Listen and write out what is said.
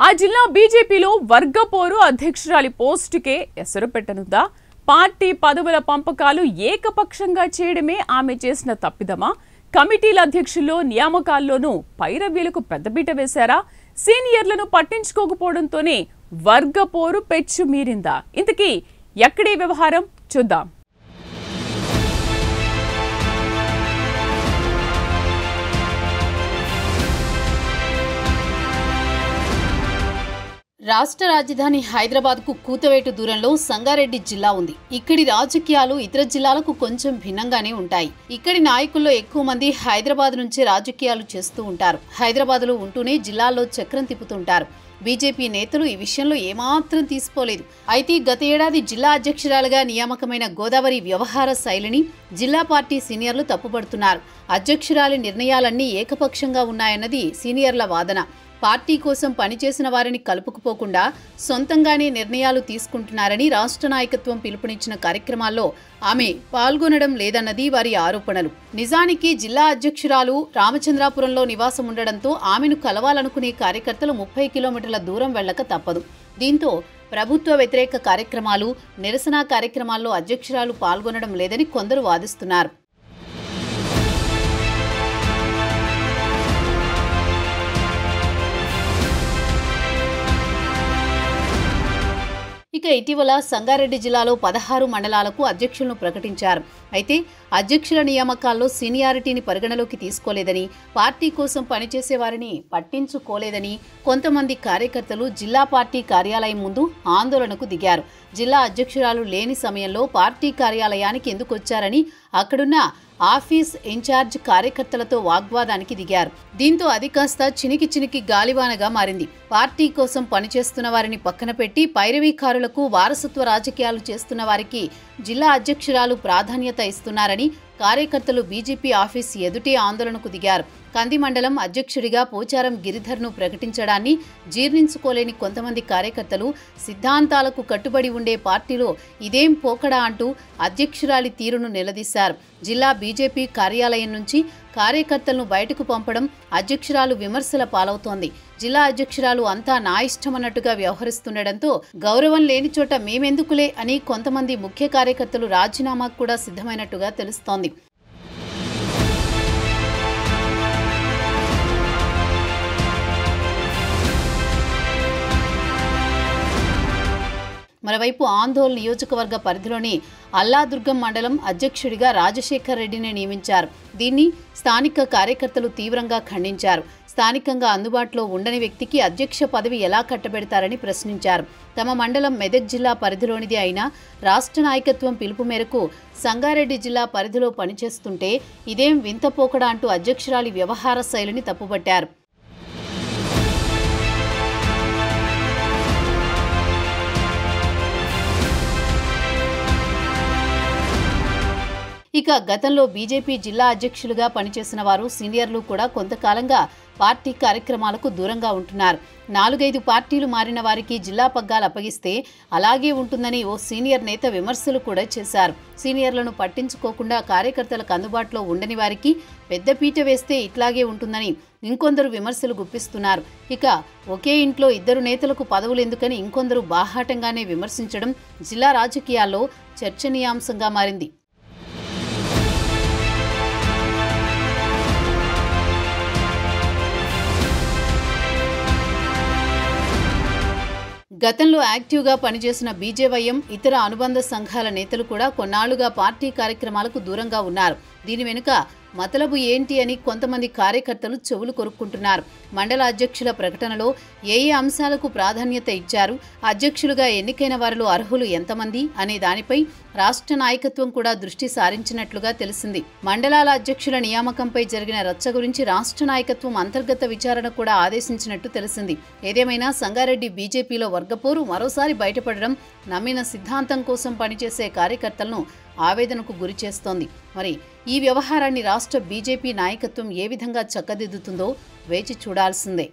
ఆ జిల్లా బీజేపీలో వర్గపోరు అధ్యక్షురాలి పోస్టుకే ఎసరు పెట్టనుందా? పార్టీ పదవుల పంపకాలు ఏకపక్షంగా చేయడమే ఆమె చేసిన తప్పిదమా? కమిటీల అధ్యక్షుల్లో నియామకాల్లోనూ పైరవీలకు పెద్దపీట వేశారా? సీనియర్లను పట్టించుకోకపోవడంతోనే వర్గపోరు పెచ్చు మీరిందా? ఇంతకీ ఎక్కడి వ్యవహారం చూద్దాం. రాష్ట్ర రాజధాని హైదరాబాద్కు కూతవేటు దూరంలో సంగారెడ్డి జిల్లా ఉంది. ఇక్కడి రాజకీయాలు ఇతర జిల్లాలకు కొంచెం భిన్నంగానే ఉంటాయి. ఇక్కడి నాయకుల్లో ఎక్కువ మంది హైదరాబాద్ నుంచే రాజకీయాలు చేస్తూ ఉంటారు. హైదరాబాద్లో ఉంటూనే జిల్లాల్లో చక్రం తిప్పుతుంటారు. బీజేపీ నేతలు ఈ విషయంలో ఏమాత్రం తీసుకోలేదు. అయితే గత ఏడాది జిల్లా అధ్యక్షురాలుగా నియామకమైన గోదావరి వ్యవహార శైలిని జిల్లా పార్టీ సీనియర్లు తప్పుపడుతున్నారు. అధ్యక్షురాలి నిర్ణయాలన్నీ ఏకపక్షంగా ఉన్నాయన్నది సీనియర్ల వాదన. పార్టీ కోసం పనిచేసిన వారిని కలుపుకుపోకుండా సొంతంగానే నిర్ణయాలు తీసుకుంటున్నారని రాష్ట్ర నాయకత్వం పిలుపునిచ్చిన కార్యక్రమాల్లో ఆమె పాల్గొనడం లేదన్నది వారి ఆరోపణలు. నిజానికి జిల్లా అధ్యక్షురాలు రామచంద్రాపురంలో నివాసం ఉండడంతో ఆమెను కలవాలనుకునే కార్యకర్తలు 30 కిలోమీటర్ల దూరం వెళ్లక తప్పదు. దీంతో ప్రభుత్వ వ్యతిరేక కార్యక్రమాలు, నిరసన కార్యక్రమాల్లో అధ్యక్షురాలు పాల్గొనడం లేదని కొందరు వాదిస్తున్నారు. ఇక ఇటీవల సంగారెడ్డి జిల్లాలో 16 మండలాలకు అధ్యక్షులను ప్రకటించారు. అయితే అధ్యక్షుల నియామకాల్లో సీనియారిటీని పరిగణలోకి తీసుకోలేదని, పార్టీ కోసం పనిచేసే వారిని పట్టించుకోలేదని కొంతమంది కార్యకర్తలు జిల్లా పార్టీ కార్యాలయం ముందు ఆందోళనకు దిగారు. జిల్లా అధ్యక్షురాలు లేని సమయంలో పార్టీ కార్యాలయానికి ఎందుకు వచ్చారని అక్కడున్న ఆఫీస్ ఇన్ఛార్జ్ కార్యకర్తలతో వాగ్వాదానికి దిగారు. దీంతో అది కాస్త చినికి గాలివానగా మారింది. పార్టీ కోసం పనిచేస్తున్న వారిని పక్కన పెట్టి పైరవీకారులకు వారసత్వ రాజకీయాలు చేస్తున్న వారికి జిల్లా అధ్యక్షురాలు ప్రాధాన్యత ఇస్తున్నారని కార్యకర్తలు బీజేపీ ఆఫీస్ ఎదుటే ఆందోళనకు దిగారు. కంది మండలం అధ్యక్షుడిగా పోచారం గిరిధర్ను ప్రకటించడాన్ని జీర్ణించుకోలేని కొంతమంది కార్యకర్తలు సిద్ధాంతాలకు కట్టుబడి ఉండే పార్టీలో ఇదేం పోకడా అంటూ అధ్యక్షురాలి తీరును నిలదీశారు. జిల్లా బీజేపీ కార్యాలయం నుంచి కార్యకర్తలను బయటకు పంపడం అధ్యక్షురాలు విమర్శల పాలవుతోంది. జిల్లా అధ్యక్షురాలు అంతా నా ఇష్టమన్నట్టుగా వ్యవహరిస్తుండటంతో గౌరవం లేని చోట మేమెందుకులే అని కొంతమంది ముఖ్య కార్యకర్తలు రాజీనామాకు కూడా సిద్ధమైనట్టుగా తెలుస్తోంది. మరోవైపు ఆందోళన నియోజకవర్గ పరిధిలోని అల్లాదుర్గం మండలం అధ్యక్షుడిగా రాజశేఖర్ రెడ్డిని నియమించారు. దీన్ని స్థానిక కార్యకర్తలు తీవ్రంగా ఖండించారు. స్థానికంగా అందుబాటులో ఉండని వ్యక్తికి అధ్యక్ష పదవి ఎలా కట్టబెడతారని ప్రశ్నించారు. తమ మండలం మెదక్ జిల్లా పరిధిలోనిది అయినా రాష్ట్ర నాయకత్వం పిలుపు మేరకు సంగారెడ్డి జిల్లా పరిధిలో పనిచేస్తుంటే ఇదేం వింతపోకడా అంటూ అధ్యక్షురాలి వ్యవహార శైలిని తప్పుపట్టారు. ఇక గతంలో బీజేపీ జిల్లా అధ్యక్షులుగా పనిచేసిన వారు సీనియర్లు కూడా కొంతకాలంగా పార్టీ కార్యక్రమాలకు దూరంగా ఉంటున్నారు. 4-5 పార్టీలు మారిన వారికి జిల్లా పగ్గాలు అప్పగిస్తే అలాగే ఉంటుందని ఓ సీనియర్ నేత విమర్శలు కూడా చేశారు. సీనియర్లను పట్టించుకోకుండా కార్యకర్తలకు అందుబాటులో ఉండని వారికి పెద్దపీట వేస్తే ఇట్లాగే ఉంటుందని ఇంకొందరు విమర్శలు గుప్పిస్తున్నారు. ఇక ఒకే ఇంట్లో 2 నేతలకు పదవులు ఎందుకని ఇంకొందరు బాహాటంగానే విమర్శించడం జిల్లా రాజకీయాల్లో చర్చనీయాంశంగా మారింది. గతంలో యాక్టివ్గా పనిచేసిన బీజేవైఎం, ఇతర అనుబంధ సంఘాల నేతలు కూడా కొన్నాళ్లుగా పార్టీ కార్యక్రమాలకు దూరంగా ఉన్నారు. దీని వెనుక మతలబు ఏంటి అని కొంతమంది కార్యకర్తలు చెవులు కొరుక్కుంటున్నారు. మండల అధ్యక్షుల ప్రకటనలో ఏ అంశాలకు ప్రాధాన్యత ఇచ్చారు, అధ్యక్షులుగా ఎన్నికైన వారిలో అర్హులు ఎంతమంది అనే దానిపై రాష్ట్ర నాయకత్వం కూడా దృష్టి సారించినట్లుగా తెలిసింది. మండలాల అధ్యక్షుల నియామకంపై జరిగిన రచ్చ గురించి రాష్ట్ర నాయకత్వం అంతర్గత విచారణ కూడా ఆదేశించినట్టు తెలిసింది. ఏదేమైనా సంగారెడ్డి బీజేపీలో వర్గపోరు మరోసారి బయటపడడం నమ్మిన సిద్ధాంతం కోసం పనిచేసే కార్యకర్తలను ఆవేదనకు గురి చేస్తోంది. మరి ఈ వ్యవహారాన్ని రాష్ట్ర బీజేపీ నాయకత్వం ఏ విధంగా చక్కదిద్దుతుందో వేచి చూడాల్సిందే.